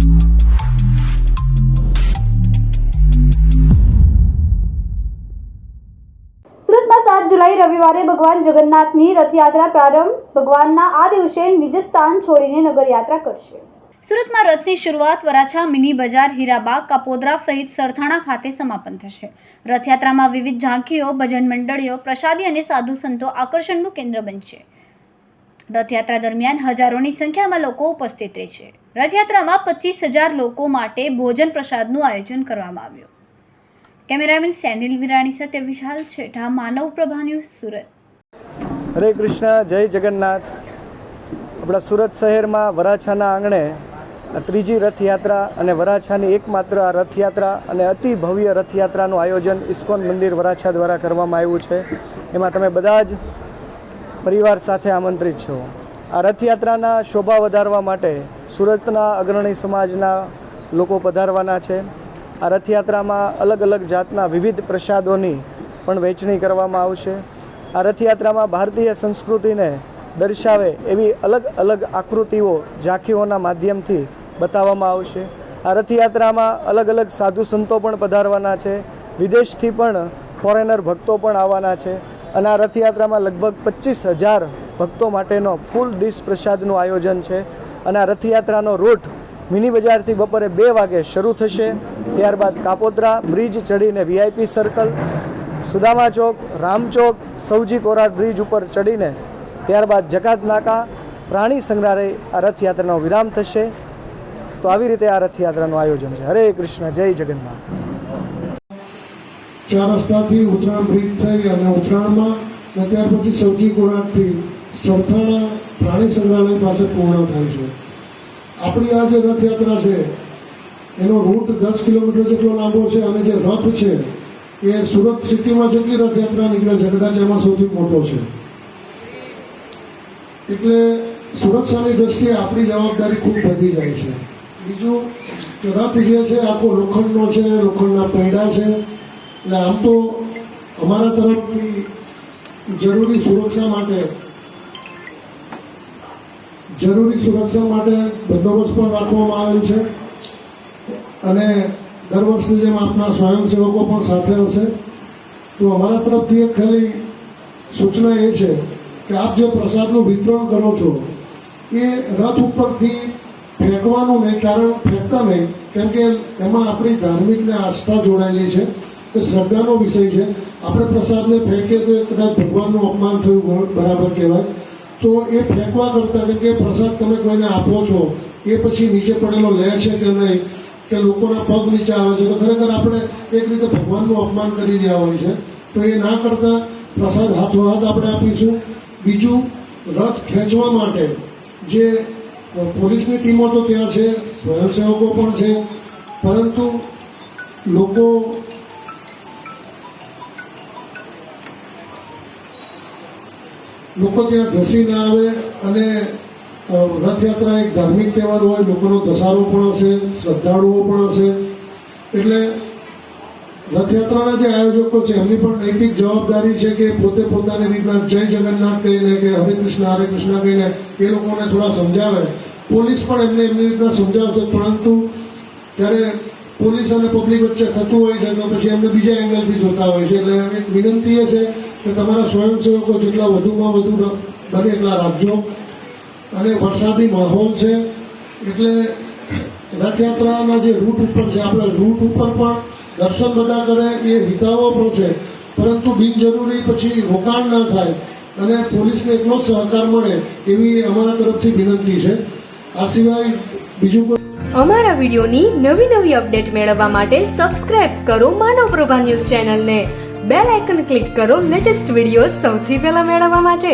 સુરતમાં 7 જુલાઈ રવિવારે ભગવાન જગન્નાથની રથયાત્રા પ્રારંભ. ભગવાનના આ દિવસે નિજ સ્થાન છોડીને નગરયાત્રા કરશે. સુરતમાં રથની શરૂઆત વરાછા, મિની બજાર, હીરાબાગ, કાપોદ્રા સહિત સરથાણા ખાતે સમાપન થશે. રથયાત્રામાં વિવિધ ઝાંખીઓ, ભજન મંડળીઓ, પ્રસાદી અને સાધુ સંતો આકર્ષણનું કેન્દ્ર બનશે. રથયાત્રા દરમિયાન હજારોની સંખ્યામાં લોકો ઉપસ્થિત રહેશે. રથયાત્રામાં 25,000 લોકો માટે ભોજન પ્રસાદનું આયોજન કરવામાં આવ્યું. કેમેરામેન સેનિલ વિરાણી સાથે વિશાલ છેઠા, માનવ પ્રભા ન્યૂઝ, સુરત. હરે કૃષ્ણ, જય જગન્નાથ. આપણા સુરત શહેરમાં વરાછાના આંગણે આ ત્રીજી રથયાત્રા અને વરાછાની એકમાત્ર આ રથયાત્રા અને અતિ ભવ્ય રથયાત્રાનું આયોજન ઇસ્કોન મંદિર વરાછા દ્વારા કરવામાં આવ્યું છે. એમાં તમે બધા જ પરિવાર સાથે આમંત્રિત છો. આ રથયાત્રાના શોભા વધારવા માટે સુરતના અગ્રણી સમાજના લોકો પધારવાના છે. આ રથયાત્રામાં અલગ અલગ જાતના વિવિધ પ્રસાદોની પણ વહેંચણી કરવામાં આવશે. આ રથયાત્રામાં ભારતીય સંસ્કૃતિને દર્શાવે એવી અલગ અલગ આકૃતિઓ ઝાંખીઓના માધ્યમથી બતાવવામાં આવશે. આ રથયાત્રામાં અલગ અલગ સાધુ સંતો પણ પધારવાના છે. વિદેશથી પણ ફોરેનર ભક્તો પણ આવવાના છે. અને આ રથયાત્રામાં લગભગ 25,000 ભક્તો માટેનો ફૂલ ડીશ પ્રસાદનું આયોજન છે. અને આ રથયાત્રાનો રૂટ મિની બજારથી બપોરે 2 વાગે શરૂ થશે. ત્યારબાદ કાપોદ્રા બ્રિજ ચડીને VIP સર્કલ, સુદામા ચોક, રામ ચોક, સૌજી કોરાટ બ્રિજ ઉપર ચડીને ત્યારબાદ જકાત નાકા, પ્રાણી સંગ્રહાલય આ રથયાત્રાનો વિરામ થશે. તો આવી રીતે આ રથયાત્રાનું આયોજન છે. હરે કૃષ્ણ, જય જગન્નાથ. 4 રસ્તાથી ઉત્તરાયણ બ્રિજ થઈ અને ઉત્તરાયણમાં અને ત્યાર પછી સૌજી કોરાટથી સરથાણા પ્રાણી સંગ્રહાલય પાસે પૂર્ણ થાય છે. આપણી આ જે રથયાત્રા છે એનો રૂટ 10 કિલોમીટર જેટલો લાંબો છે અને જે રથ છે એ સુરત સિટીમાં જેટલી રથયાત્રા નીકળે છે કદાચ એમાં સૌથી મોટો છે. એટલે સુરક્ષાની દ્રષ્ટિએ આપણી જવાબદારી ખૂબ વધી જાય છે. બીજું કે રથ જે છે આખો લોખંડનો છે, લોખંડના પૈડા છે. એટલે આમ તો અમારા તરફથી જરૂરી સુરક્ષા માટે બંદોબસ્ત પણ રાખવામાં આવેલ છે. અને દર વર્ષની જેમ આપના સ્વયંસેવકો પણ સાથે હશે. તો અમારા તરફથી એક ખાલી સૂચના એ છે કે આપ જે પ્રસાદનું વિતરણ કરો છો એ રથ ઉપરથી ફેંકવાનું નહીં, કારણ ફેંકતા નહીં, કેમ કે એમાં આપણી ધાર્મિકને આસ્થા જોડાયેલી છે, એ શ્રદ્ધાનો વિષય છે. આપણે પ્રસાદને ફેંકીએ તો કદાચ ભગવાનનું અપમાન થયું બરાબર કહેવાય. તો એ ફેંકવા કરતાં, કેમ કે પ્રસાદ તમે કોઈને આપો છો એ પછી નીચે પડેલો લે છે કે નહીં, કે લોકોના પગ નીચે આવે છે, તો ખરેખર આપણે એક રીતે ભગવાનનું અપમાન કરી રહ્યા હોય છે. તો એ ના કરતાં પ્રસાદ હાથોહાથ આપણે આપીશું. બીજું, રથ ખેંચવા માટે જે પોલીસની ટીમો તો ત્યાં છે, સ્વયંસેવકો પણ છે, પરંતુ લોકો ત્યાં ધસી ના આવે. અને રથયાત્રા એક ધાર્મિક તહેવાર હોય, લોકોનો ધસારો પણ હશે, શ્રદ્ધાળુઓ પણ હશે. એટલે રથયાત્રાના જે આયોજકો છે એમની પણ નૈતિક જવાબદારી છે કે પોતે પોતાની રીતના જય જગન્નાથ કહીને કે હરે કૃષ્ણ કહીને એ લોકોને થોડા સમજાવે. પોલીસ પણ એમને એમની રીતના સમજાવશે, પરંતુ ત્યારે પોલીસ અને પબ્લિક વચ્ચે થતું હોય છે તો પછી એમને બીજા એંગલથી જોતા હોય છે. એટલે એક વિનંતી એ છે કે તમારા સ્વયંસેવકો જેટલા વધુમાં વધુ બને એટલા રાખજો. અને વરસાદી માહોલ છે એટલે રથયાત્રાના જે રૂટ ઉપર છે, આપણે રૂટ ઉપર પણ દર્શન બધા કરે એ હિતાવો પણ છે, પરંતુ બિનજરૂરી પછી રોકાણ ન થાય અને પોલીસને એટલો સહકાર મળે એવી અમારા તરફથી વિનંતી છે. આ સિવાય બીજું કોઈ અમારા વિડીયોની નવી અપડેટ મેળવવા માટે સબસ્ક્રાઇબ કરો માનવ પ્રભા ન્યૂઝ ચેનલને. બેલ આઇકન ક્લિક કરો લેટેસ્ટ વિડીયો સૌથી પહેલા મેળવવા માટે.